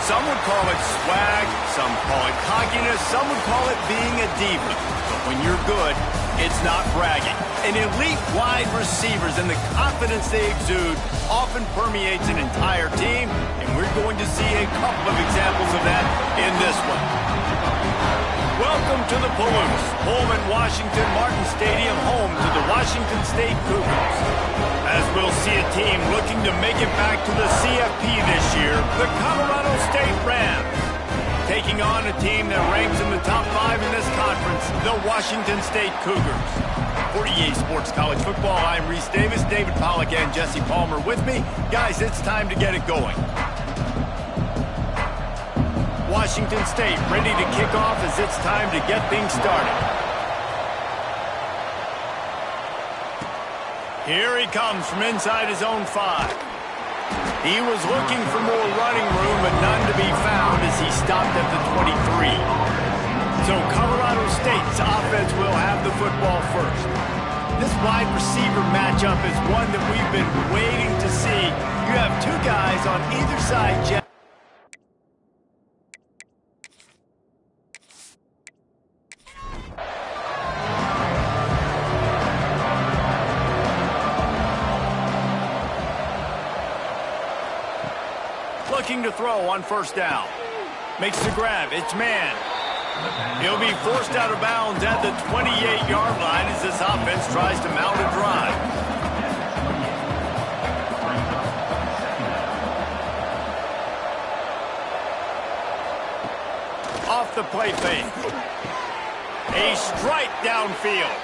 Some would call it swag, some call it cockiness, some would call it being a diva. But when you're good, it's not bragging. An elite wide receivers and the confidence they exude often permeates an entire team, and we're going to see a couple of examples of that in this one. Welcome to the Palouse, home in Washington Martin Stadium, home to the Washington State Cougars. As we'll see a team looking to make it back to the CFP this year, the Colorado State Rams. Taking on a team that ranks in the top 5 in this conference, the Washington State Cougars. For EA Sports College Football, I'm Reese Davis, David Pollack, and Jesse Palmer with me. Guys, it's time to get it going. Washington State ready to kick off as it's time to get things started. Here he comes from inside his own 5. He was looking for more running room, but none to be found as he stopped at the 23. So Colorado State's offense will have the football first. This wide receiver matchup is one that we've been waiting to see. You have two guys on either side. Looking to throw on first down. Makes the grab. It's man. He'll be forced out of bounds at the 28-yard line as this offense tries to mount a drive. Off the play fake. A strike downfield.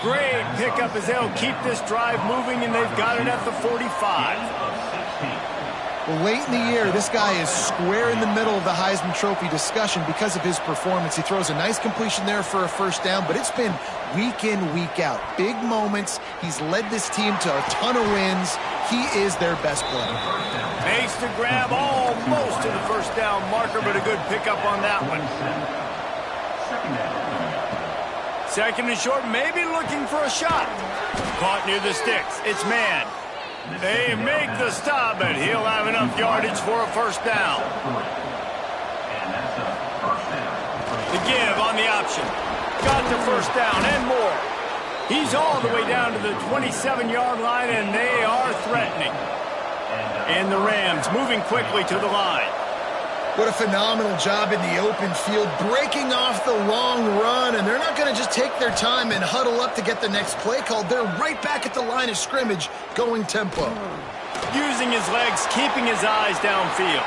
Great pickup as they'll keep this drive moving, and they've got it at the 45. Well, late in the year, this guy is square in the middle of the Heisman Trophy discussion because of his performance. He throws a nice completion there for a first down, but it's been week in, week out. Big moments. He's led this team to a ton of wins. He is their best player. Makes the grab almost to the first down marker, but a good pickup on that one. Second and short, maybe looking for a shot. Caught near the sticks. It's man. They make the stop, but he'll have enough yardage for a first down. The give on the option. Got the first down and more. He's all the way down to the 27-yard line, and they are threatening. And the Rams moving quickly to the line. What a phenomenal job in the open field, breaking off the long run, and they're not going to just take their time and huddle up to get the next play called. They're right back at the line of scrimmage, going tempo. Using his legs, keeping his eyes downfield.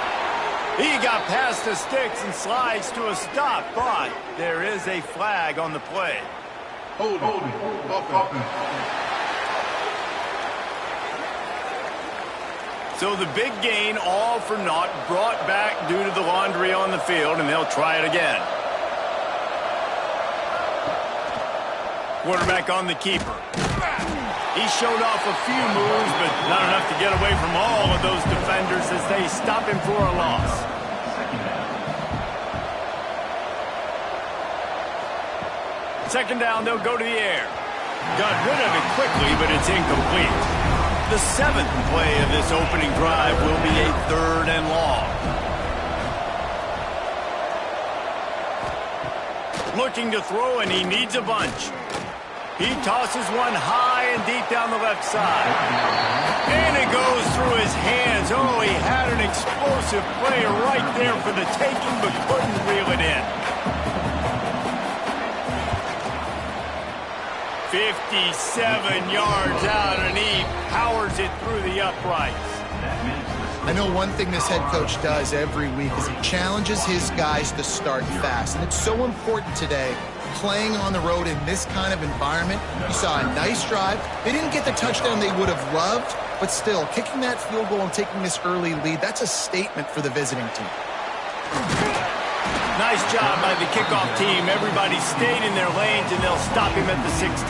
He got past the sticks and slides to a stop, but there is a flag on the play. Hold. So the big gain, all for naught, brought back due to the laundry on the field, and they'll try it again. Quarterback on the keeper. He showed off a few moves, but not enough to get away from all of those defenders as they stop him for a loss. Second down, they'll go to the air. Got rid of it quickly, but it's incomplete. The 7th play of this opening drive will be a 3rd and long. Looking to throw, and he needs a bunch. He tosses one high and deep down the left side. And it goes through his hands. Oh, he had an explosive play right there for the taking, but couldn't reel it in. 57 yards out, and he powers it through the uprights. I know one thing this head coach does every week is he challenges his guys to start fast. And it's so important today, playing on the road in this kind of environment. You saw a nice drive. They didn't get the touchdown they would have loved, but still, kicking that field goal and taking this early lead, that's a statement for the visiting team. Nice job by the kickoff team. Everybody stayed in their lanes, and they'll stop him at the 16.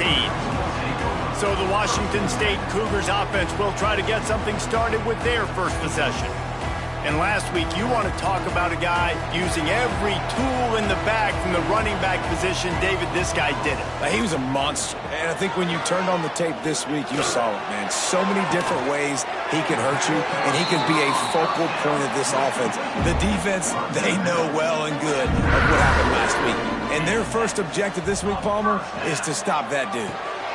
So the Washington State Cougars offense will try to get something started with their first possession. And last week, you want to talk about a guy using every tool in the bag from the running back position. David, this guy did it. He was a monster. And I think when you turned on the tape this week, you saw it, man. So many different ways he can hurt you, and he can be a focal point of this offense. The defense, they know well and good of what happened last week. And their first objective this week, Palmer, is to stop that dude.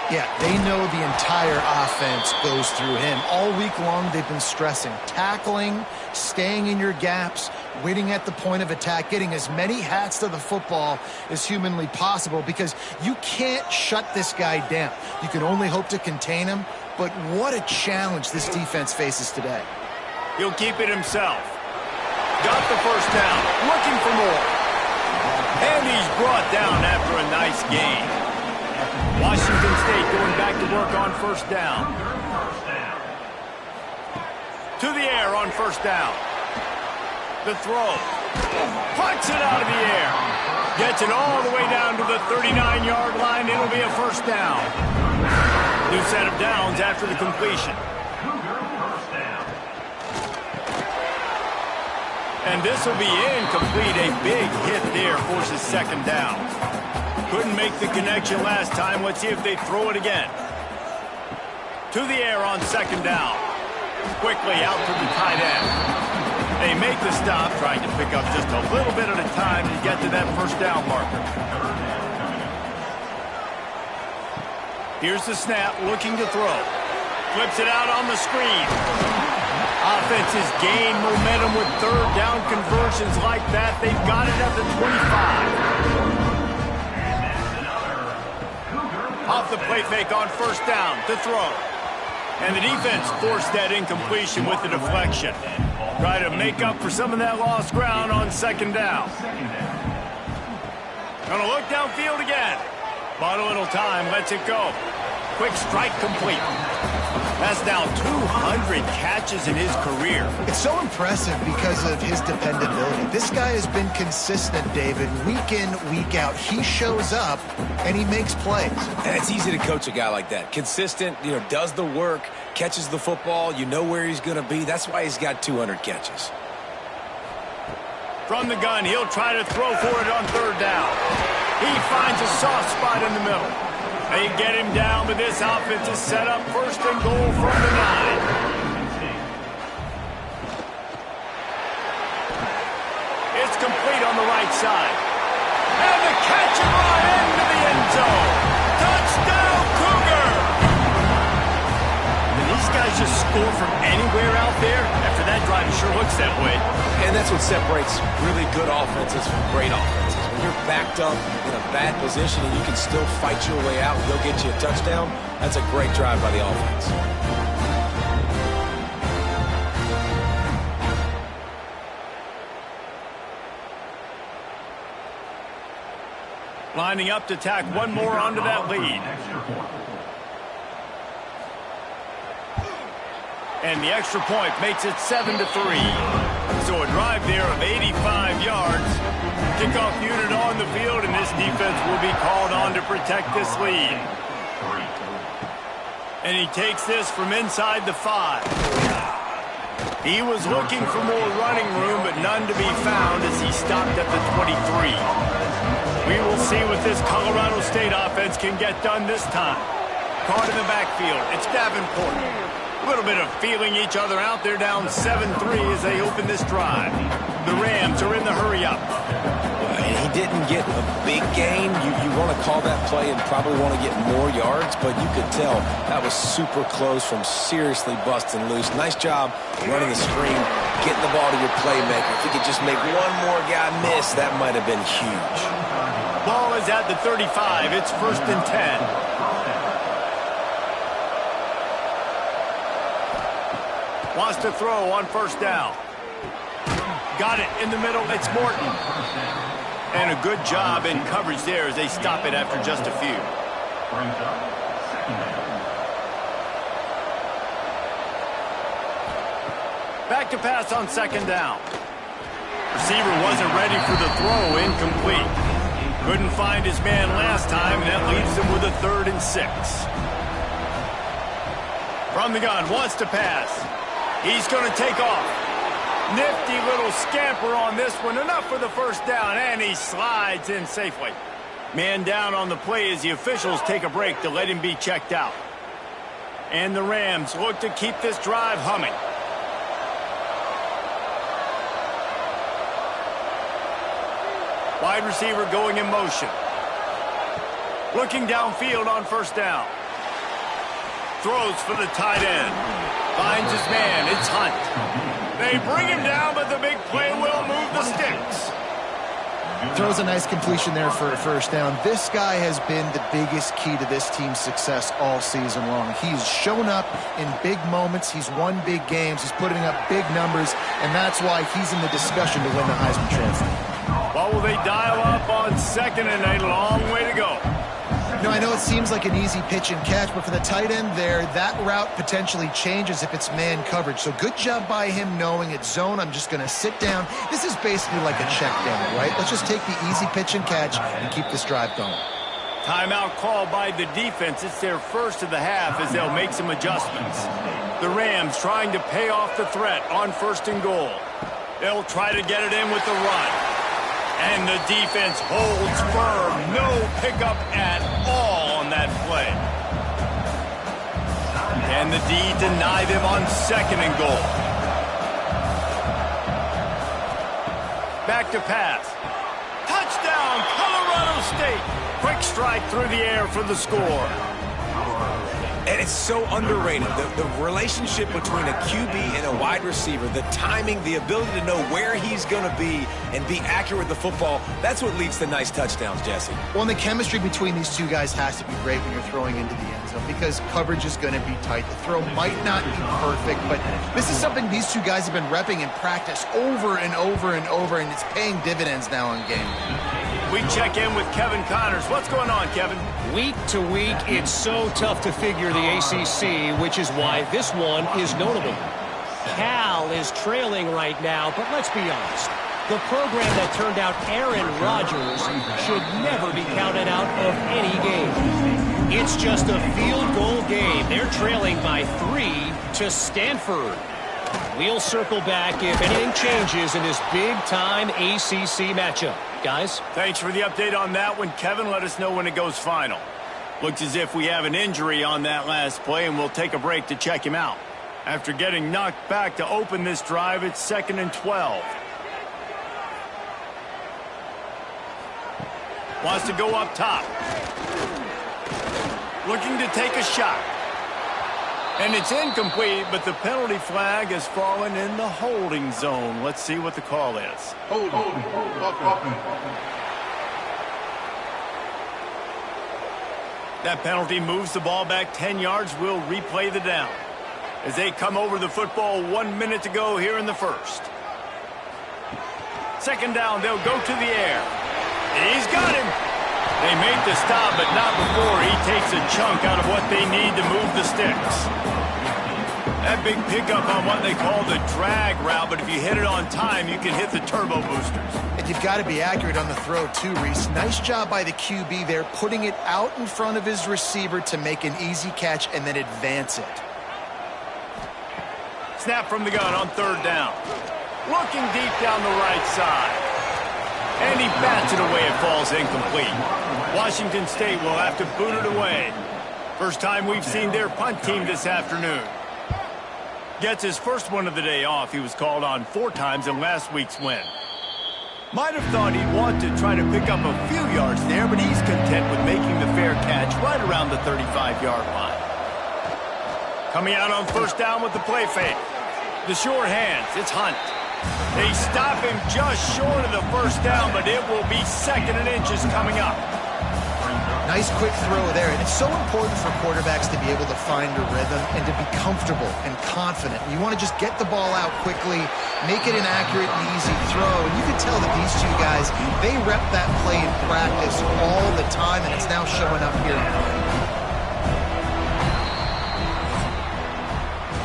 Yeah, they know the entire offense goes through him. All week long, they've been stressing tackling, staying in your gaps, waiting at the point of attack, getting as many hats to the football as humanly possible, because you can't shut this guy down. You can only hope to contain him, but what a challenge this defense faces today. He'll keep it himself. Got the first down, looking for more. And he's brought down after a nice gain. Washington State going back to work on first down. To the air on first down. The throw. Puts it out of the air. Gets it all the way down to the 39-yard line. It'll be a first down. New set of downs after the completion. And this will be incomplete. A big hit there forces second down. Couldn't make the connection last time. Let's see if they throw it again. To the air on second down. Quickly out to the tight end. They make the stop, trying to pick up just a little bit at a time to get to that first down marker. Here's the snap, looking to throw. Flips it out on the screen. Offenses gain momentum with third down conversions like that. They've got it at the 25. Off the play fake on first down to throw. And the defense forced that incompletion with the deflection. Try to make up for some of that lost ground on second down. Gonna look downfield again. Bought a little time, lets it go. Quick strike complete. That's now 200 catches in his career. It's so impressive because of his dependability. This guy has been consistent, David, week in, week out. He shows up, and he makes plays. And it's easy to coach a guy like that. Consistent, does the work, catches the football, you know where he's going to be. That's why he's got 200 catches. From the gun, he'll try to throw for it on third down. He finds a soft spot in the middle. They get him down, but this offense is set up first and goal from the 9. It's complete on the right side. And the catch and run into the end zone. Touchdown, Cougar! And these guys just score from anywhere out there. After that drive, it sure looks that way. And that's what separates really good offenses from great offenses. When you're backed up in a bad position and you can still fight your way out and go get you a touchdown, that's a great drive by the offense. Lining up to tack one more onto that lead. And the extra point makes it 7-3. So a drive there of 85 yards. Kickoff unit on the field, and this defense will be called on to protect this lead. And he takes this from inside the 5. He was looking for more running room, but none to be found as he stopped at the 23. We will see what this Colorado State offense can get done this time. Caught in the backfield. It's Davenport. A little bit of feeling each other out. They're down 7-3 as they open this drive. The Rams are in the hurry-up. He didn't get a big gain. You want to call that play and probably want to get more yards, but you could tell that was super close from seriously busting loose. Nice job running the screen, getting the ball to your playmaker. If he could just make one more guy miss, that might have been huge. Ball is at the 35. It's 1st and 10. Wants to throw on first down. Got it in the middle. It's Morton. And a good job in coverage there as they stop it after just a few. Back to pass on second down. Receiver wasn't ready for the throw. Incomplete. Couldn't find his man last time, and that leaves him with a 3rd and 6. From the gun, wants to pass. He's going to take off. Nifty little scamper on this one. Enough for the first down, and he slides in safely. Man down on the play as the officials take a break to let him be checked out. And the Rams look to keep this drive humming. Wide receiver going in motion. Looking downfield on first down. Throws for the tight end. Finds his man. It's Hunt. They bring him down, but the big play will move the sticks. Throws a nice completion there for a first down. This guy has been the biggest key to this team's success all season long. He's shown up in big moments. He's won big games. He's putting up big numbers, and that's why he's in the discussion to win the Heisman Trophy. Well, will they dial up on second and a long way to go? No, I know it seems like an easy pitch and catch, but for the tight end there, that route potentially changes if it's man coverage. So good job by him knowing it's zone. I'm just going to sit down. This is basically like a check down, right? Let's just take the easy pitch and catch and keep this drive going. Timeout called by the defense. It's their first of the half as they'll make some adjustments. The Rams trying to pay off the threat on first and goal. They'll try to get it in with the run. And the defense holds firm. No pickup at all on that play. And the D deny them on second and goal. Back to pass. Touchdown, Colorado State. Quick strike through the air for the score. And it's so underrated. The relationship between a QB and a wide receiver, the timing, the ability to know where he's going to be and be accurate with the football, that's what leads to nice touchdowns, Jesse. Well, and the chemistry between these two guys has to be great when you're throwing into the end zone because coverage is going to be tight. The throw might not be perfect, but this is something these two guys have been repping in practice over and over and over, and it's paying dividends now in game. We check in with Kevin Connors. What's going on, Kevin? Week to week, it's so tough to figure the ACC, which is why this one is notable. Cal is trailing right now, but let's be honest. The program that turned out Aaron Rodgers should never be counted out of any game. It's just a field goal game. They're trailing by 3 to Stanford. We'll circle back if anything changes in this big-time ACC matchup. Guys? Thanks for the update on that one, Kevin. Let us know when it goes final. Looks as if we have an injury on that last play, and we'll take a break to check him out. After getting knocked back to open this drive, it's 2nd and 12. Wants to go up top. Looking to take a shot. And it's incomplete, but the penalty flag has fallen in the holding zone. Let's see what the call is. That penalty moves the ball back 10 yards. We'll replay the down as they come over the football 1 minute to go here in the first. Second down, they'll go to the air. He's got him. They make the stop, but not before he takes a chunk out of what they need to move the sticks. That big pickup on what they call the drag route, but if you hit it on time, you can hit the turbo boosters. And you've got to be accurate on the throw, too, Reese. Nice job by the QB there, putting it out in front of his receiver to make an easy catch and then advance it. Snap from the gun on third down. Looking deep down the right side. And he bats it away. It falls incomplete. Washington State will have to boot it away. First time we've seen their punt team this afternoon. Gets his first one of the day off. He was called on 4 times in last week's win. Might have thought he'd want to try to pick up a few yards there, but he's content with making the fair catch right around the 35-yard line. Coming out on first down with the play fake. The sure hands. It's Hunt. They stop him just short of the first down, but it will be 2nd and inches coming up. Nice quick throw there. And it's so important for quarterbacks to be able to find a rhythm and to be comfortable and confident. You want to just get the ball out quickly, make it an accurate and easy throw. And you can tell that these two guys, they rep that play in practice all the time, and it's now showing up here.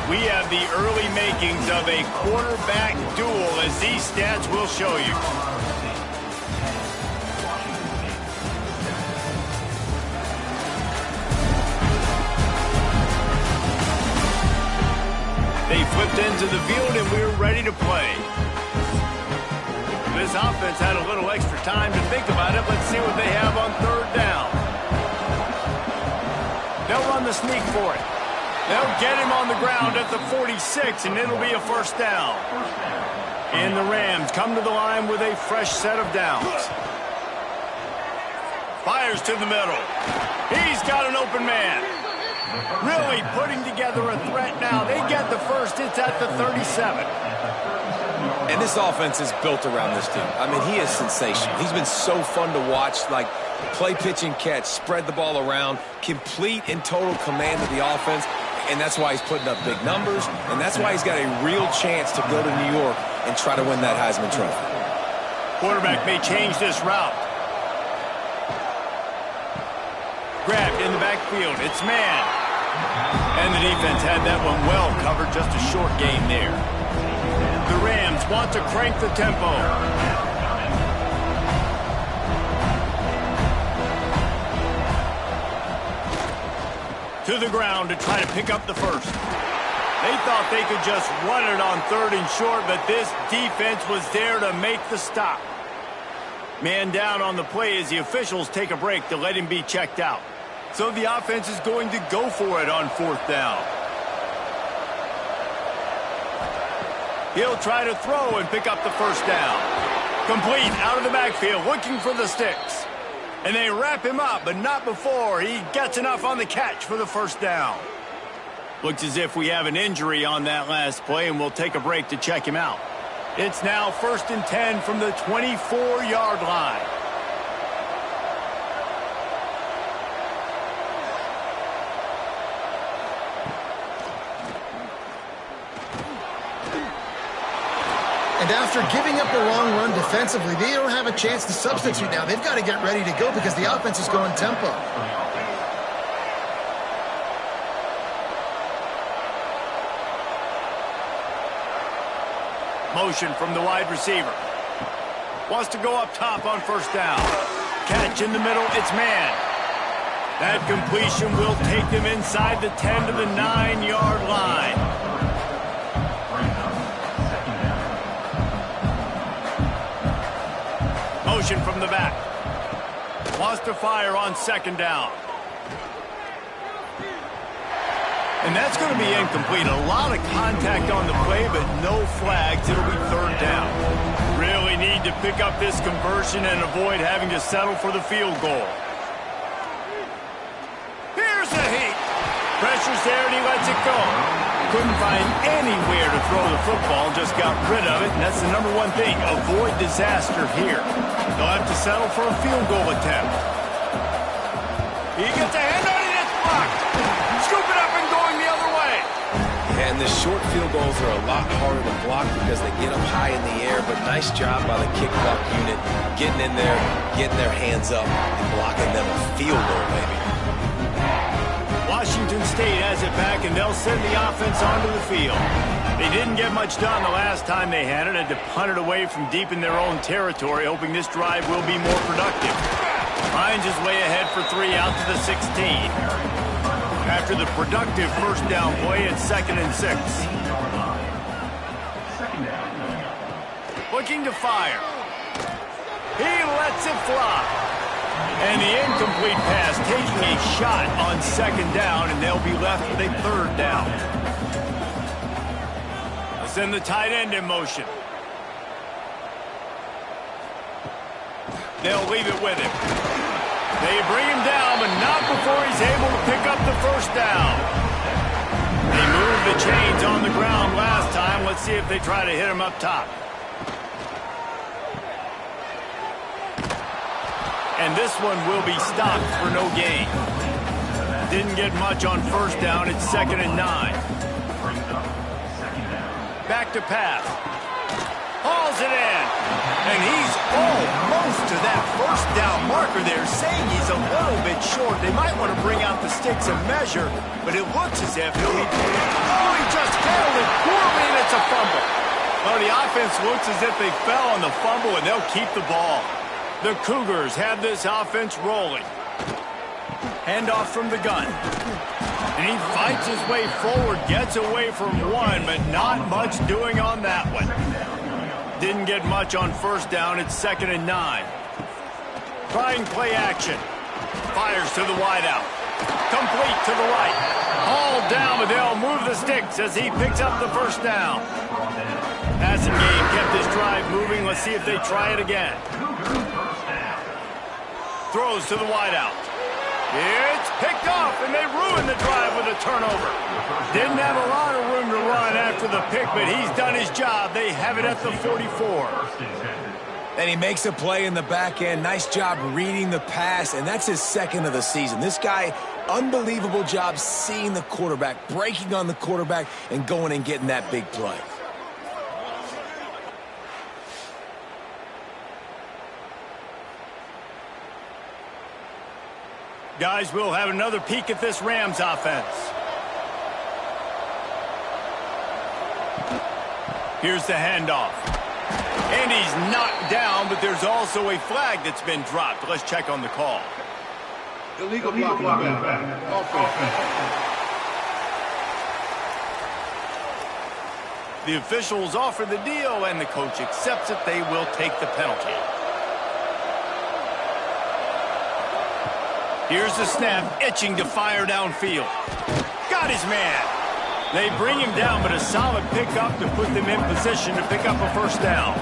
We have the early makings of a quarterback duel, as these stats will show you. They flip Whipped into the field, and we're ready to play. This offense had a little extra time to think about it. Let's see what they have on third down. They'll run the sneak for it. They'll get him on the ground at the 46, and it'll be a first down. And the Rams come to the line with a fresh set of downs. Fires to the middle. He's got an open man. Really putting together a threat now. They get the first. It's at the 37. And this offense is built around this team. I mean, he is sensational. He's been so fun to watch, like play, pitch, and catch, spread the ball around, complete and total command of the offense, and that's why he's putting up big numbers, and that's why he's got a real chance to go to New York and try to win that Heisman Trophy. Quarterback may change this route. Grabbed in the backfield. It's man. And the defense had that one well covered. Just a short game there. The Rams want to crank the tempo. To the ground to try to pick up the first. They thought they could just run it on third and short, but this defense was there to make the stop. Man down on the play as the officials take a break to let him be checked out. So the offense is going to go for it on fourth down. He'll try to throw and pick up the first down. Complete out of the backfield, looking for the sticks. And they wrap him up, but not before he gets enough on the catch for the first down. Looks as if we have an injury on that last play, and we'll take a break to check him out. It's now 1st and 10 from the 24-yard line. And after giving up a long run defensively, they don't have a chance to substitute now. They've got to get ready to go because the offense is going tempo. Motion from the wide receiver. Wants to go up top on first down. Catch in the middle, it's man. That completion will take them inside the 10 to the 9-yard line. Motion from the back. Wants to fire on second down. And that's going to be incomplete. A lot of contact on the play, but no flags. It'll be third down. Really need to pick up this conversion and avoid having to settle for the field goal. Here's the heat. Pressure's there, and he lets it go. Couldn't find anywhere to throw the football, just got rid of it, and that's the number one thing. Avoid disaster here. They'll have to settle for a field goal attempt. He gets a hand on it, it's blocked. Scoop it up and going the other way. And the short field goals are a lot harder to block because they get them high in the air, but nice job by the kick block unit getting in there, getting their hands up, and blocking them a field goal, maybe. Washington State has it back, and they'll send the offense onto the field. They didn't get much done the last time they had it. Had to punt it away from deep in their own territory, hoping this drive will be more productive. Hines is way ahead for 3 out to the 16. After the productive first down play, it's 2nd and 6. Looking to fire. He lets it fly. And the incomplete pass taking a shot on second down, and they'll be left with a third down. They'll send the tight end in motion. They'll leave it with him. They bring him down, but not before he's able to pick up the first down. They moved the chains on the ground last time. Let's see if they try to hit him up top. And this one will be stopped for no gain. Didn't get much on first down. It's 2nd and 9. Back to pass. Hauls it in. And he's almost to that first down marker there, saying he's a little bit short. They might want to bring out the sticks and measure, but it looks as if he'll be... Oh, he just handled it poorly, and it's a fumble. Well, the offense looks as if they fell on the fumble, and they'll keep the ball. The Cougars have this offense rolling. Handoff from the gun. And he fights his way forward, gets away from one, but not much doing on that one. Didn't get much on first down. It's 2nd and 9. Trying play action. Fires to the wideout. Complete to the right. Hauled down, but they'll move the sticks as he picks up the first down. Passing game kept this drive moving. Let's see if they try it again. Throws to the wideout. It's picked off, and they ruin the drive with a turnover. Didn't have a lot of room to run after the pick, but he's done his job. They have it at the 44. And he makes a play in the back end. Nice job reading the pass, and that's his 2nd of the season. This guy, unbelievable job seeing the quarterback, breaking on the quarterback, and going and getting that big play. Guys, we'll have another peek at this Rams offense. Here's the handoff. And he's knocked down, but there's also a flag that's been dropped. Let's check on the call. Illegal blocking. The officials offer the deal, and the coach accepts it. They will take the penalty. Here's the snap, itching to fire downfield. Got his man. They bring him down, but a solid pickup to put them in position to pick up a first down.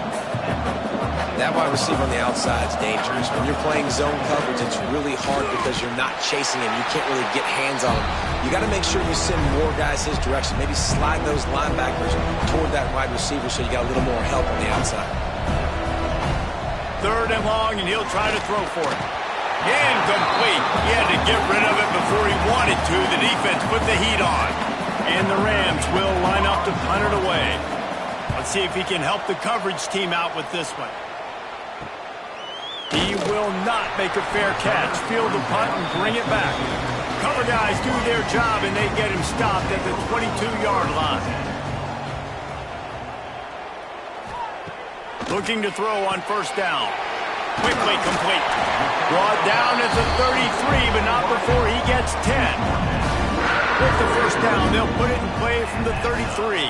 That wide receiver on the outside is dangerous. When you're playing zone coverage, it's really hard because you're not chasing him. You can't really get hands on him. You got to make sure you send more guys his direction. Maybe slide those linebackers toward that wide receiver so you got a little more help on the outside. 3rd and long, and he'll try to throw for it. Incomplete. He had to get rid of it before he wanted to. The defense put the heat on. And the Rams will line up to punt it away. Let's see if he can help the coverage team out with this one. He will not make a fair catch. Field the punt and bring it back. Cover guys do their job, and they get him stopped at the 22-yard line. Looking to throw on first down. Quickly complete. Brought down at the 33, but not before he gets 10. With the first down, they'll put it in play from the 33.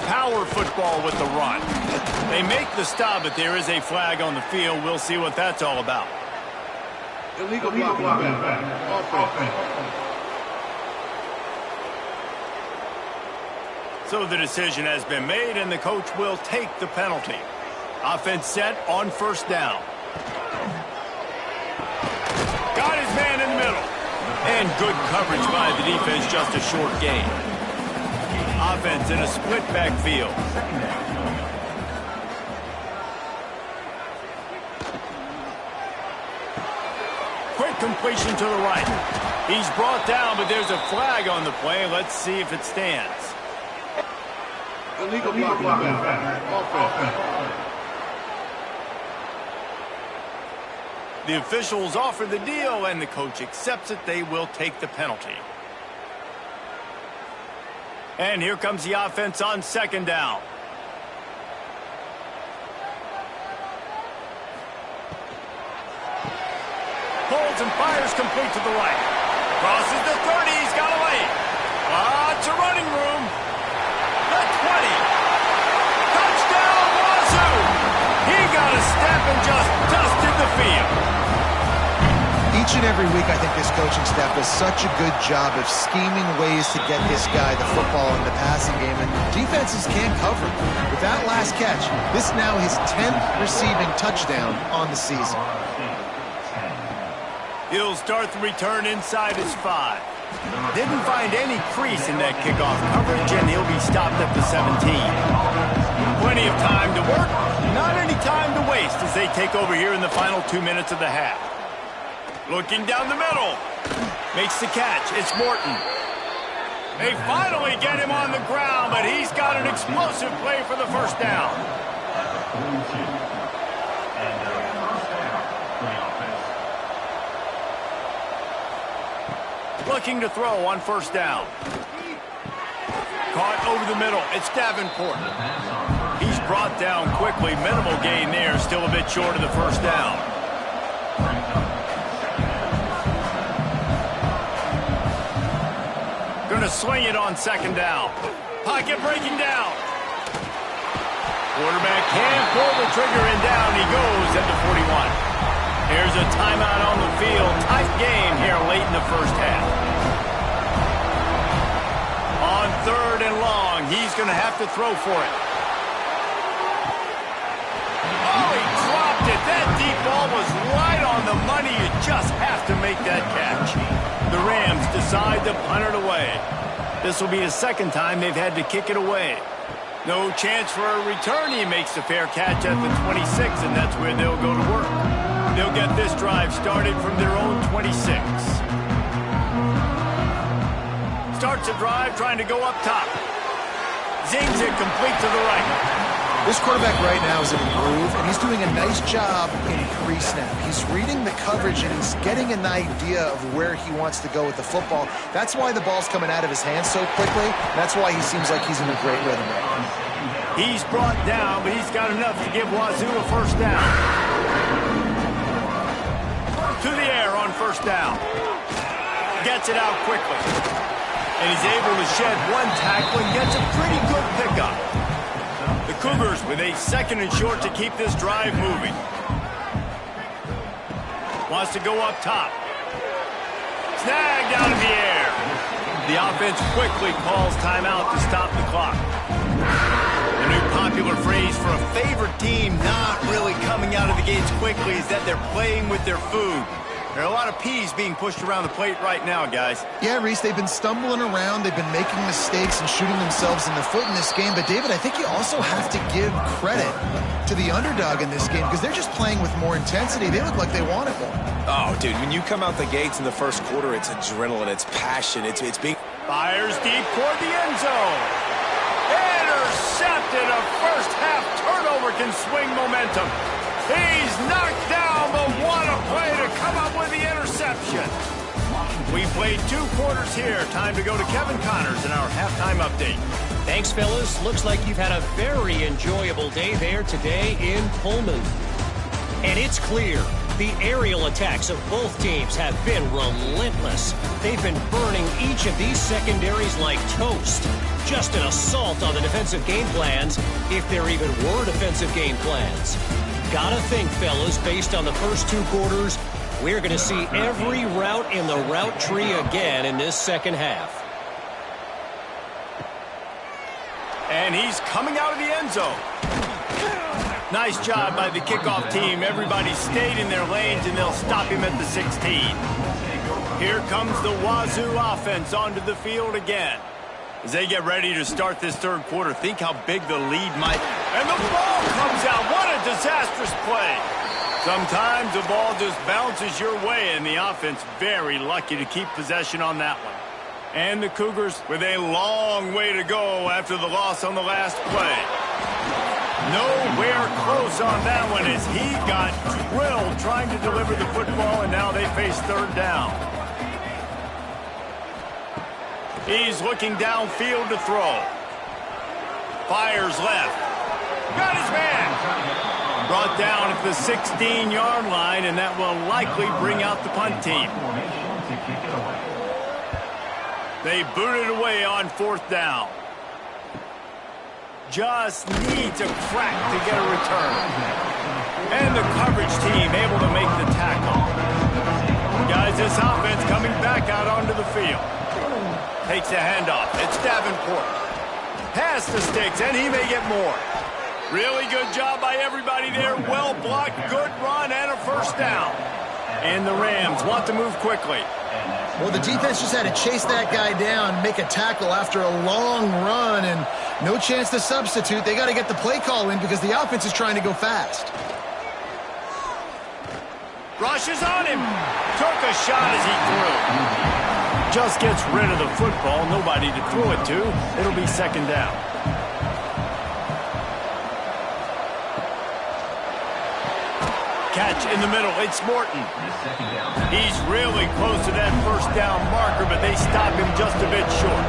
Power football with the run. They make the stop, but there is a flag on the field. We'll see what that's all about. Illegal blocking. So the decision has been made, and the coach will take the penalty. Offense set on first down. Got his man in the middle. And good coverage by the defense, just a short gain. Offense in a split backfield. Quick completion to the right. He's brought down, but there's a flag on the play. Let's see if it stands. Illegal blocking. The officials offer the deal, and the coach accepts it. They will take the penalty. And here comes the offense on second down. Pulls and fires complete to the right. Crosses the 30. He's got a lane. Lots of running room. The 20. Touchdown, Wazoo! He got a step and just dusted the field. Each and every week, I think this coaching staff does such a good job of scheming ways to get this guy the football in the passing game, and defenses can't cover him. With that last catch, this is now his 10th receiving touchdown on the season. He'll start the return inside his 5. Didn't find any crease in that kickoff coverage, and he'll be stopped at the 17. Plenty of time to work, not any time to waste as they take over here in the final 2 minutes of the half. Looking down the middle. Makes the catch. It's Morton. They finally get him on the ground, but he's got an explosive play for the first down. Looking to throw on first down. Caught over the middle. It's Davenport. He's brought down quickly. Minimal gain there. Still a bit short of the first down. to sling it on second down. Pocket breaking down. Quarterback can't pull the trigger, and down he goes at the 41. Here's a timeout on the field. Tight game here late in the first half. On 3rd and long, he's going to have to throw for it. Oh, he dropped it. That deep ball was right on the money. You just have to make that catch. The Rams decide to punt it away. This will be the second time they've had to kick it away. No chance for a return. He makes the fair catch at the 26, and that's where they'll go to work. They'll get this drive started from their own 26. Starts a drive trying to go up top. Zings it complete to the right. This quarterback right now is in a groove, and he's doing a nice job in pre-snap. He's reading the coverage, and he's getting an idea of where he wants to go with the football. That's why the ball's coming out of his hands so quickly. That's why he seems like he's in a great rhythm right now. He's brought down, but he's got enough to give Wazoo a first down. To the air on first down. Gets it out quickly. And he's able to shed one tackle and gets a pretty good pickup. The Cougars with a 2nd and short to keep this drive moving. Wants to go up top. Snagged out of the air. The offense quickly calls timeout to stop the clock. The new popular phrase for a favorite team not really coming out of the gates quickly is that they're playing with their food. There are a lot of peas being pushed around the plate right now, guys. Yeah, Reese, they've been stumbling around. They've been making mistakes and shooting themselves in the foot in this game. But, David, I think you also have to give credit to the underdog in this game because they're just playing with more intensity. They look like they want it more. Oh, dude, when you come out the gates in the first quarter, it's adrenaline, it's passion, it's being... Fires deep toward the end zone. Intercepted. A first-half turnover can swing momentum. He's knocked down, but what a play to come up with the interception. We played 2 quarters here. Time to go to Kevin Connors in our halftime update. Thanks, fellas. Looks like you've had a very enjoyable day there today in Pullman. And it's clear the aerial attacks of both teams have been relentless. They've been burning each of these secondaries like toast. Just an assault on the defensive game plans, if there even were defensive game plans. Gotta think, fellas, based on the first 2 quarters, we're going to see every route in the route tree again in this second half. And he's coming out of the end zone. Nice job by the kickoff team. Everybody stayed in their lanes, and they'll stop him at the 16. Here comes the Wazoo offense onto the field again. As they get ready to start this 3rd quarter, think how big the lead might... And the ball comes out. What a disastrous play. Sometimes the ball just bounces your way, and the offense very lucky to keep possession on that one. And the Cougars with a long way to go after the loss on the last play. Nowhere close on that one as he got drilled trying to deliver the football, and now they face 3rd down. He's looking downfield to throw. Fires left. Got his man. Brought down at the 16-yard line, and that will likely bring out the punt team. They boot it away on 4th down. Just needs a crack to get a return. And the coverage team able to make the tackle. Guys, this offense coming back out onto the field. Takes a handoff. It's Davenport. Pass the sticks, and he may get more. Really good job by everybody there. Well blocked, good run, and a first down. And the Rams want to move quickly. Well, the defense just had to chase that guy down, make a tackle after a long run, and no chance to substitute. They got to get the play call in because the offense is trying to go fast. Rushes on him. Took a shot as he threw. Just gets rid of the football. Nobody to throw it to. It'll be 2nd down. Catch in the middle. It's Morton. He's really close to that first down marker, but they stop him just a bit short.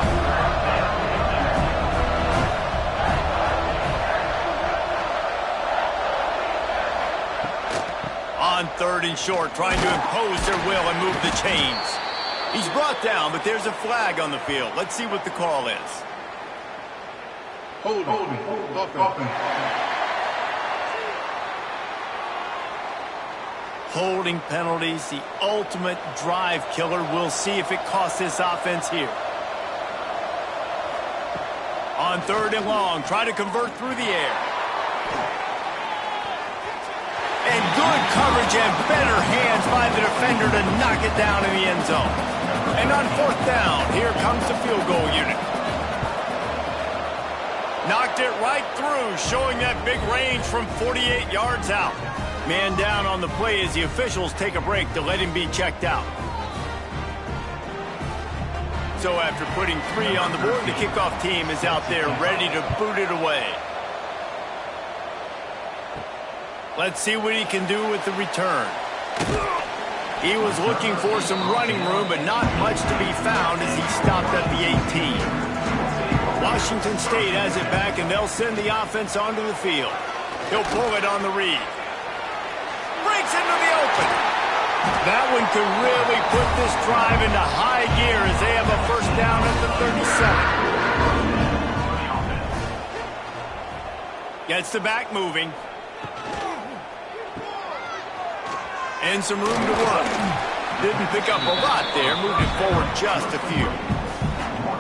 On 3rd and short, trying to impose their will and move the chains. He's brought down, but there's a flag on the field. Let's see what the call is. Holding. Offense. Holding penalties, the ultimate drive killer. We'll see if it costs this offense here. On 3rd and long, try to convert through the air. And good coverage and better hands by the defender to knock it down in the end zone. And on 4th down, here comes the field goal unit. Knocked it right through, showing that big range from 48 yards out. Man down on the play as the officials take a break to let him be checked out. So after putting 3 on the board, the kickoff team is out there ready to boot it away. Let's see what he can do with the return. He was looking for some running room, but not much to be found as he stopped at the 18. Washington State has it back, and they'll send the offense onto the field. He'll pull it on the read. Breaks into the open. That one could really put this drive into high gear as they have a first down at the 37. Gets the back moving. And some room to work. Didn't pick up a lot there, moved it forward just a few.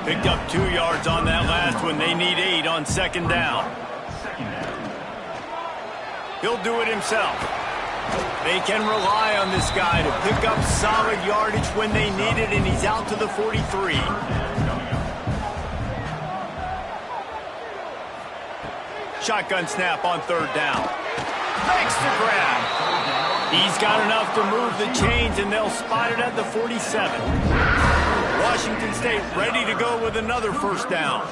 Picked up 2 yards on that last one. They need 8 on 2nd down. He'll do it himself. They can rely on this guy to pick up solid yardage when they need it, and he's out to the 43. Shotgun snap on 3rd down. Makes the grab. He's got enough to move the chains, and they'll spot it at the 47. Washington State ready to go with another first down.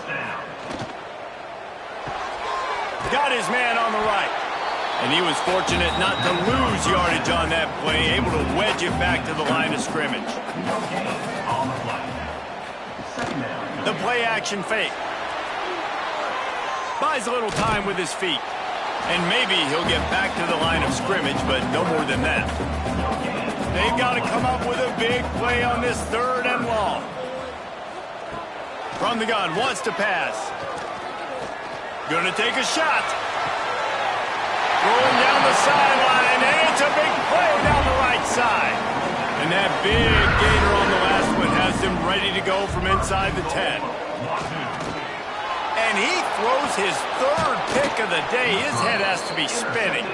Got his man on the right. And he was fortunate not to lose yardage on that play, able to wedge it back to the line of scrimmage. The play action fake. Buys a little time with his feet. And maybe he'll get back to the line of scrimmage, but no more than that. They've got to come up with a big play on this 3rd and long. From the gun, wants to pass. Gonna take a shot. Rolling down the sideline, and it's a big play down the right side. And that big gainer on the last one has them ready to go from inside the 10. And he throws his 3rd pick of the day. His head has to be spinning.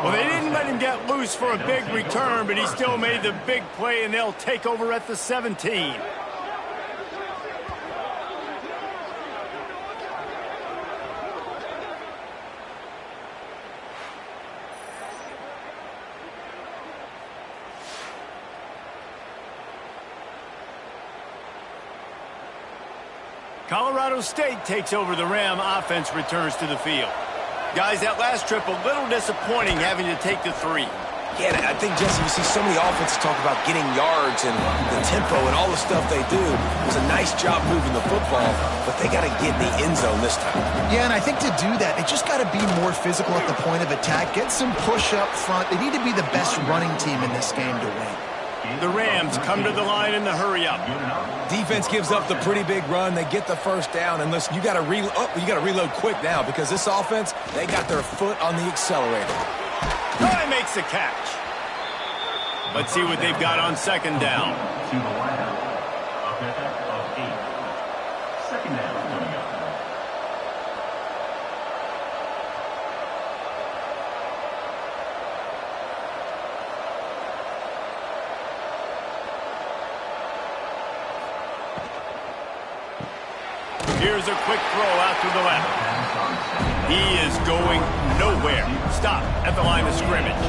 Well, they didn't let him get loose for a big return, but he still made the big play, and they'll take over at the 17. Colorado State takes over the Ram. Offense returns to the field. Guys, that last trip a little disappointing having to take the 3. Yeah, I think, Jesse, you see so many offenses talk about getting yards and the tempo and all the stuff they do. It was a nice job moving the football, but they got to get in the end zone this time. Yeah, and I think to do that, they just got to be more physical at the point of attack. Get some push up front. They need to be the best running team in this game to win. The Rams come to the line in the hurry-up. Defense gives up the pretty big run. They get the first down, and listen, you got to reload quick now because this offense, they got their foot on the accelerator. Oh, he makes the catch. Let's see what they've got on 2nd down. To the lineup, a pickup of 8. 2nd down. Here's a quick throw out to the left. He is going nowhere. Stop at the line of scrimmage.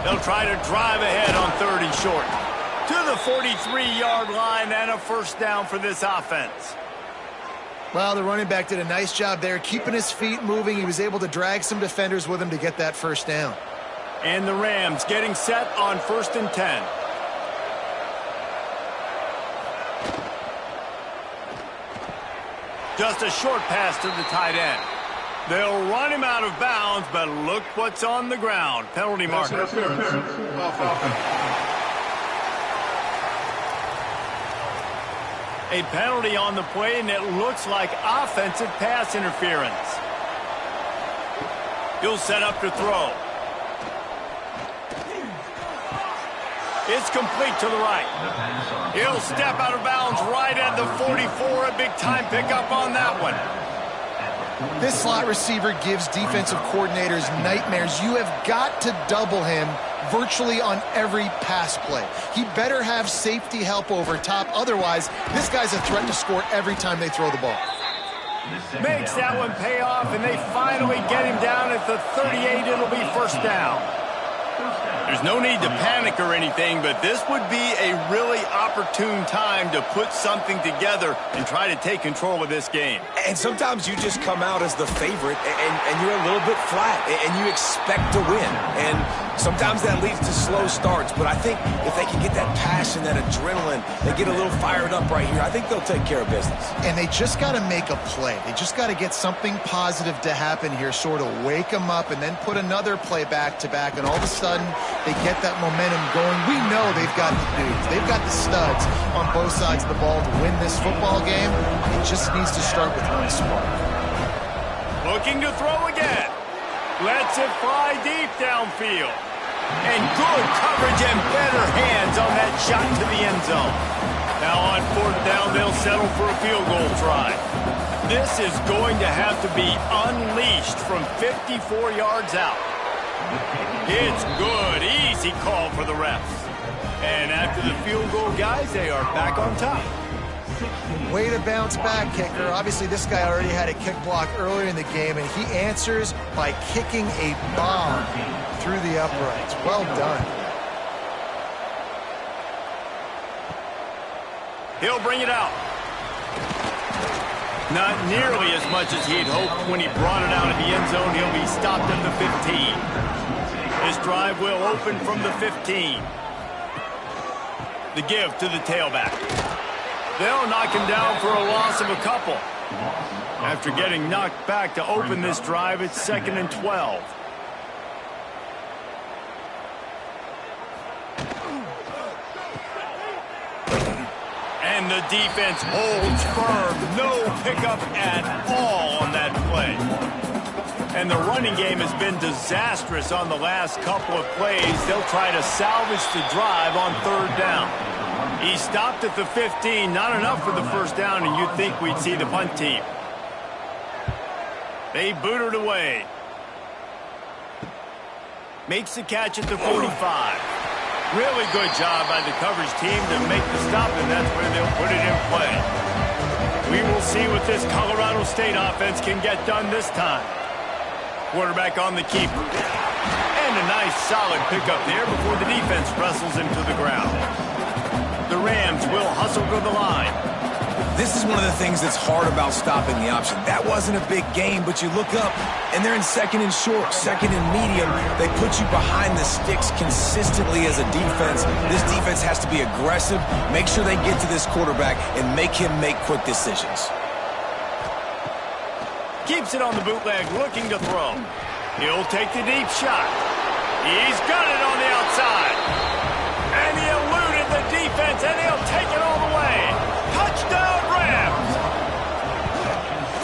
They'll try to drive ahead on 3rd and short. To the 43-yard line and a first down for this offense. Well, the running back did a nice job there, keeping his feet moving. He was able to drag some defenders with him to get that first down. And the Rams getting set on 1st and 10. Just a short pass to the tight end. They'll run him out of bounds, but look what's on the ground. Penalty marker. A penalty on the play, and it looks like offensive pass interference. He'll set up to throw. It's complete to the right. He'll step out of bounds right at the 44. A big-time pickup on that one. This slot receiver gives defensive coordinators nightmares. You have got to double him virtually on every pass play. He better have safety help over top. Otherwise, this guy's a threat to score every time they throw the ball. Makes that one pay off, and they finally get him down at the 38. It'll be first down. There's no need to panic or anything, but this would be a really opportune time to put something together and try to take control of this game. And sometimes you just come out as the favorite, and you're a little bit flat, and you expect to win. And sometimes that leads to slow starts, but I think if they can get that passion, that adrenaline, they get a little fired up right here, I think they'll take care of business. And they just got to make a play. They just got to get something positive to happen here, sort of wake them up, and then put another play back-to-back, and all of a sudden they get that momentum going. We know they've got the dudes. They've got the studs on both sides of the ball to win this football game. It just needs to start with one spark. Looking to throw again. Lets it fly deep downfield. And good coverage and better hands on that shot to the end zone. Now on fourth down, they'll settle for a field goal try. This is going to have to be unleashed from 54 yards out. It's good. Easy call for the refs. And after the field goal, guys, they are back on top. Way to bounce back, kicker. Obviously, this guy already had a kick block earlier in the game, and he answers by kicking a bomb through the uprights. Well done. He'll bring it out. Not nearly as much as he'd hoped when he brought it out of the end zone. He'll be stopped at the 15. This drive will open from the 15. The give to the tailback. They'll knock him down for a loss of a couple. After getting knocked back to open this drive, it's 2nd and 12. And the defense holds firm. No pickup at all on that play. And the running game has been disastrous on the last couple of plays. They'll try to salvage the drive on third down. He stopped at the 15. Not enough for the first down, and you'd think we'd see the punt team. They boot it away. Makes the catch at the 45. Really good job by the coverage team to make the stop, and that's where they'll put it in play. We will see what this Colorado State offense can get done this time. Quarterback on the keeper. And a nice solid pickup there before the defense wrestles him to the ground. The Rams will hustle to the line. This is one of the things that's hard about stopping the option. That wasn't a big game, but you look up, and they're in 2nd and short, 2nd and medium. They put you behind the sticks consistently as a defense. This defense has to be aggressive, make sure they get to this quarterback, and make him make quick decisions. Keeps it on the bootleg, looking to throw. He'll take the deep shot. He's got it on the outside. And he eluded the defense, and he'll take it all the way. Touchdown, Rams!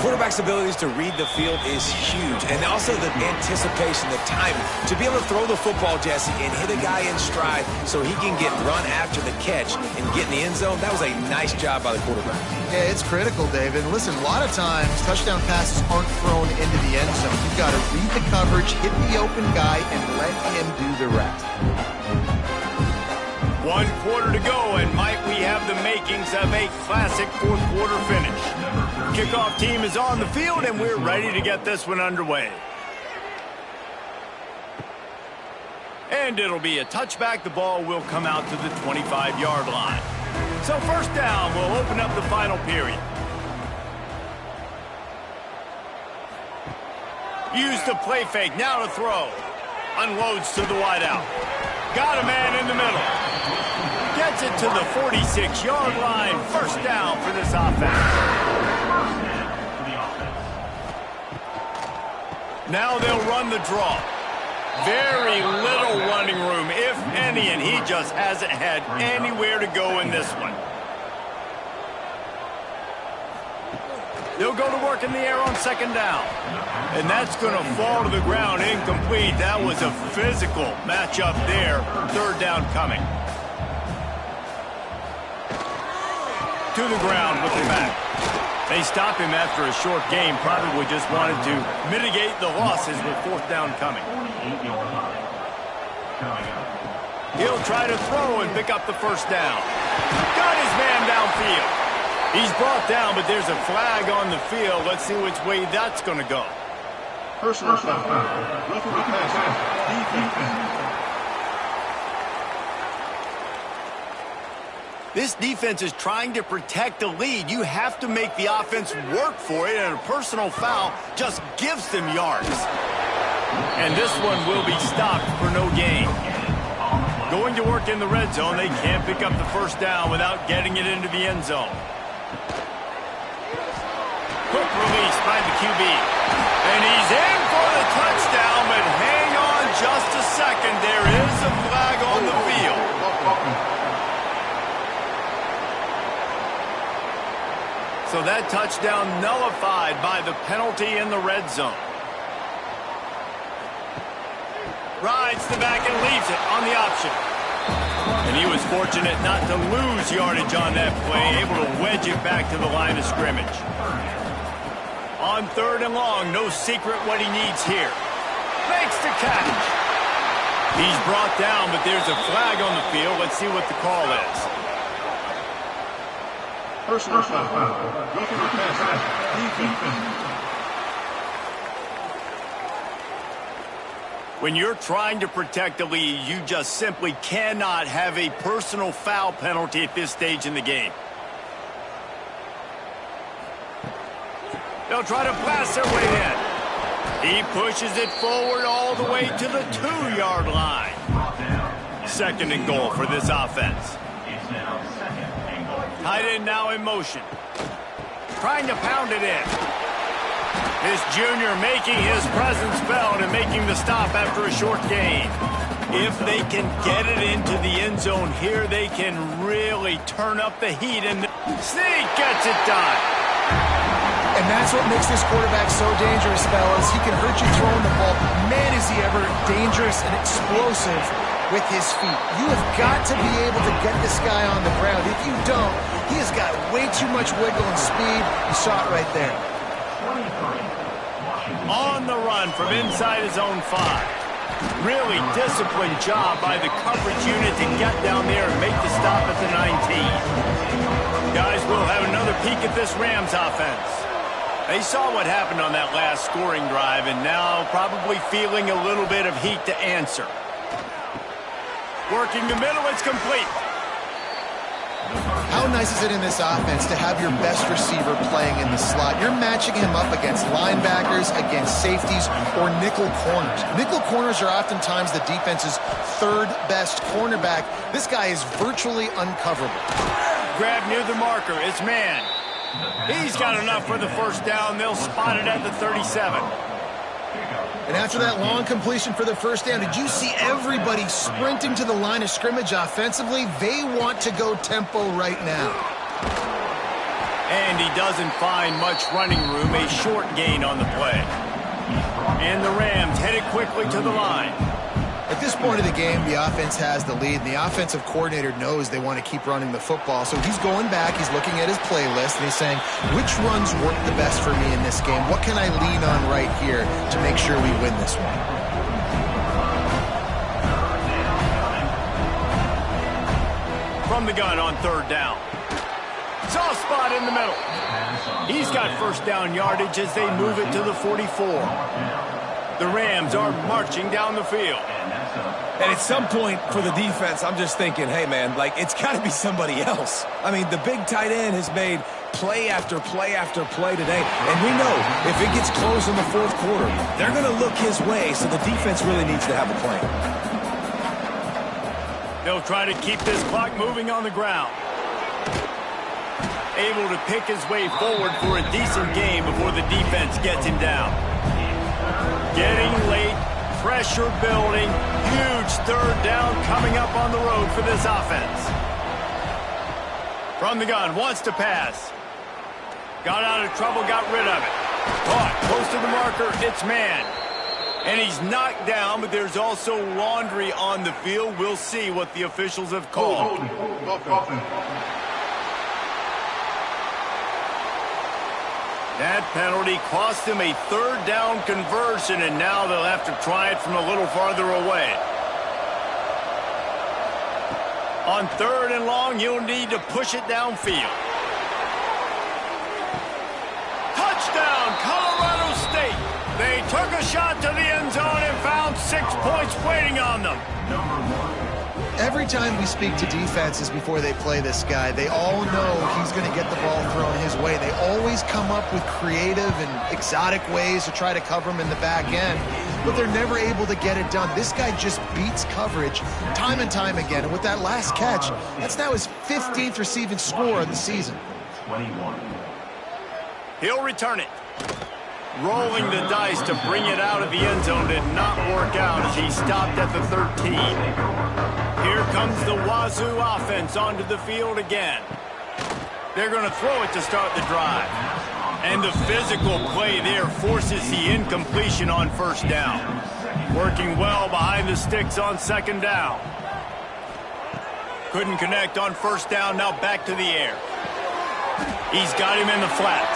Quarterback's abilities to read the field is huge, and also the anticipation, the timing. To be able to throw the football, Jesse, and hit a guy in stride so he can get run after the catch and get in the end zone, that was a nice job by the quarterback. Yeah, it's critical, David. Listen, a lot of times, touchdown passes aren't thrown into the end zone. You've got to read the coverage, hit the open guy, and let him do the rest. 1 quarter to go, and might we have the makings of a classic fourth quarter finish. Kickoff team is on the field, and we're ready to get this one underway. And it'll be a touchback. The ball will come out to the 25-yard line. So first down, we'll open up the final period. Use the play fake, now to throw. Unloads to the wideout. Got a man in the middle. Gets it to the 46-yard line. First down for this offense. Now they'll run the draw. Very little running room, if any, and he just hasn't had anywhere to go in this one. They'll go to work in the air on second down. And that's going to fall to the ground incomplete. That was a physical matchup there. Third down coming. To the ground, looking back. They stop him after a short game. Probably just wanted to mitigate the losses with fourth down coming. He'll try to throw and pick up the first down. Got his man downfield. He's brought down, but there's a flag on the field. Let's see which way that's going to go. Personal foul. Roughing the pass. Defense. This defense is trying to protect the lead. You have to make the offense work for it, and a personal foul just gives them yards. And this one will be stopped for no gain. Going to work in the red zone, they can't pick up the first down without getting it into the end zone. Quick release by the QB. And he's in for the touchdown, but hang on just a second. There is a flag on the field. So that touchdown nullified by the penalty in the red zone. Rides the back and leaves it on the option. And he was fortunate not to lose yardage on that play, able to wedge it back to the line of scrimmage. On third and long, no secret what he needs here. Makes the catch. He's brought down, but there's a flag on the field. Let's see what the call is. Personal foul. Roughing the pass. Defense. When you're trying to protect the lead, you just simply cannot have a personal foul penalty at this stage in the game. They'll try to blast their way in. He pushes it forward all the way to the 2-yard line. Second and goal for this offense. Tight end now in motion. Trying to pound it in. This junior making his presence felt and making the stop after a short gain. If they can get it into the end zone here, they can really turn up the heat. And Sneak gets it done. And that's what makes this quarterback so dangerous, fellas. He can hurt you throwing the ball. Man, is he ever dangerous and explosive with his feet. You have got to be able to get this guy on the ground. If you don't, he has got way too much wiggle and speed. You saw it right there. On the run from inside his own 5. Really disciplined job by the coverage unit to get down there and make the stop at the 19. Guys, we'll have another peek at this Rams offense. They saw what happened on that last scoring drive and now probably feeling a little bit of heat to answer. Working the middle, it's complete. How nice is it in this offense to have your best receiver playing in the slot? You're matching him up against linebackers, against safeties, or nickel corners. Nickel corners are oftentimes the defense's third best cornerback. This guy is virtually uncoverable. Grab near the marker, it's man. He's got enough for the first down. They'll spot it at the 37. And after that long completion for the first down, did you see everybody sprinting to the line of scrimmage offensively? They want to go tempo right now. And he doesn't find much running room, a short gain on the play. And the Rams headed quickly to the line. At this point of the game, the offense has the lead, and the offensive coordinator knows they want to keep running the football. So he's going back, he's looking at his playlist, and he's saying, which runs work the best for me in this game? What can I lean on right here to make sure we win this one? From the gun on third down. Soft spot in the middle. He's got first down yardage as they move it to the 44. The Rams are marching down the field. And at some point for the defense, I'm just thinking, hey, man, like, it's got to be somebody else. I mean, the big tight end has made play after play after play today. And we know if it gets close in the fourth quarter, they're going to look his way, so the defense really needs to have a plan. They'll try to keep this clock moving on the ground. Able to pick his way forward for a decent game before the defense gets him down. Getting late, pressure building, huge third down coming up on the road for this offense. From the gun, wants to pass. Got out of trouble, got rid of it. Caught, close to the marker, it's man. And he's knocked down, but there's also laundry on the field. We'll see what the officials have called. That penalty cost him a third down conversion, and now they'll have to try it from a little farther away. On third and long, you'll need to push it downfield. Touchdown, Colorado State. They took a shot to the end zone and found 6 points waiting on them. Every time we speak to defenses before they play this guy, they all know he's going to get the ball thrown his way. They always come up with creative and exotic ways to try to cover him in the back end, but they're never able to get it done. This guy just beats coverage time and time again, and with that last catch, that's now his 15th receiving score of the season. 21. He'll return it. Rolling the dice to bring it out of the end zone did not work out as he stopped at the 13. Here comes the Wazoo offense onto the field again. They're going to throw it to start the drive. And the physical play there forces the incompletion on first down. Working well behind the sticks on second down. Couldn't connect on first down, now back to the air. He's got him in the flat.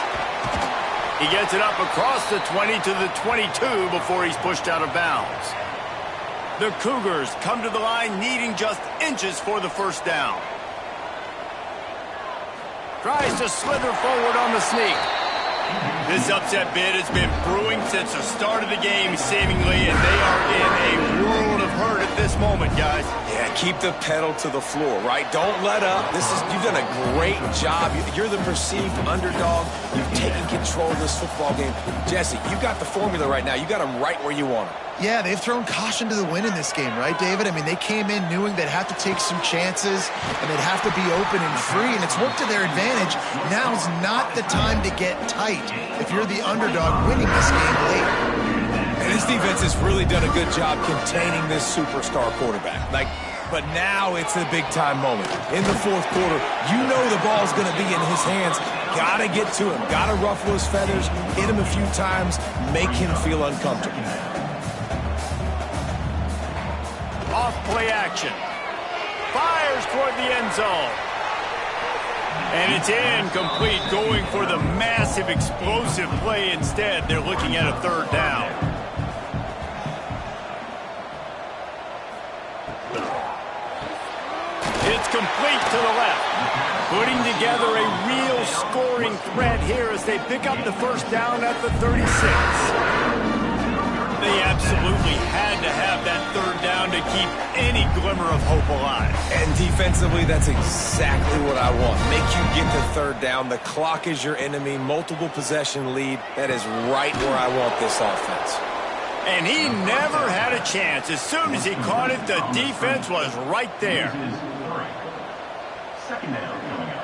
He gets it up across the 20 to the 22 before he's pushed out of bounds. The Cougars come to the line needing just inches for the first down. Tries to slither forward on the sneak. This upset bid has been brewing since the start of the game, seemingly, and they are in a world of hurt at this moment, guys. Yeah, keep the pedal to the floor, right? Don't let up. You've done a great job. You're the perceived underdog. You've taken control of this football game. Jesse, you got the formula right now. You got them right where you want them. Yeah, they've thrown caution to the wind in this game, right, David? I mean, they came in knowing they'd have to take some chances and they'd have to be open and free, and it's worked to their advantage. Now's not the time to get tight if you're the underdog winning this game late. And this defense has really done a good job containing this superstar quarterback. But now it's a big-time moment. In the fourth quarter, you know the ball's going to be in his hands. Got to get to him. Got to ruffle his feathers, hit him a few times, make him feel uncomfortable. Off play action. Fires toward the end zone. And it's incomplete, going for the massive explosive play instead. They're looking at a third down. It's complete to the left. Putting together a real scoring threat here as they pick up the first down at the 36. They absolutely had to have that third down to keep any glimmer of hope alive. And defensively, that's exactly what I want. Make you get the third down. The clock is your enemy. Multiple possession lead. That is right where I want this offense. And he never had a chance. As soon as he caught it, the defense was right there. Second down coming up.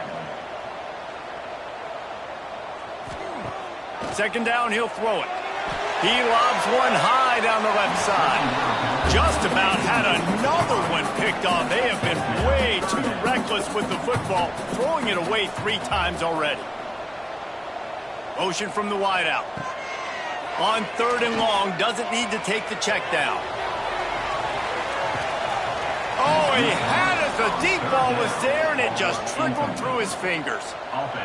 Second down, he'll throw it. He lobs one high down the left side. Just about had another one picked off. They have been way too reckless with the football, throwing it away 3 times already. Motion from the wideout. On third and long, doesn't need to take the check down. Oh, he had it. The deep ball was there, and it just trickled through his fingers.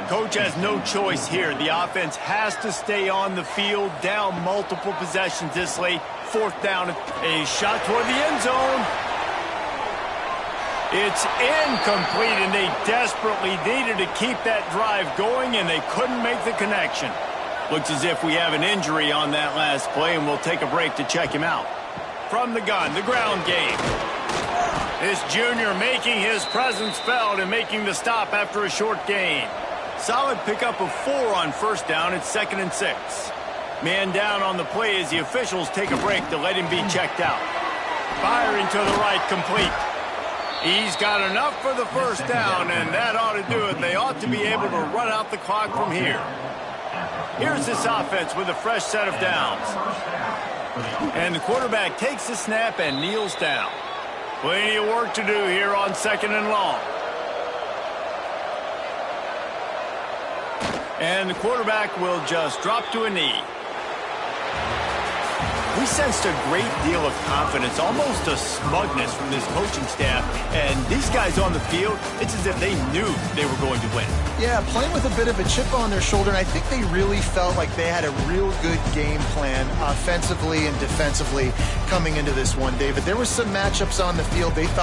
Coach has no choice here. The offense has to stay on the field, down multiple possessions this late. Fourth down, a shot toward the end zone. It's incomplete, and they desperately needed to keep that drive going, and they couldn't make the connection. Looks as if we have an injury on that last play, and we'll take a break to check him out. From the gun, the ground game. This junior making his presence felt and making the stop after a short gain. Solid pickup of 4 on first down. It's 2nd and 6. Man down on the play as the officials take a break to let him be checked out. Firing to the right, complete. He's got enough for the first down, and that ought to do it. They ought to be able to run out the clock from here. Here's this offense with a fresh set of downs. And the quarterback takes the snap and kneels down. Plenty of work to do here on 2nd and long. And the quarterback will just drop to a knee. We sensed a great deal of confidence, almost a smugness from this coaching staff. And these guys on the field, it's as if they knew they were going to win. Yeah, playing with a bit of a chip on their shoulder, and I think they really felt like they had a real good game plan offensively and defensively coming into this one, David. There were some matchups on the field they thought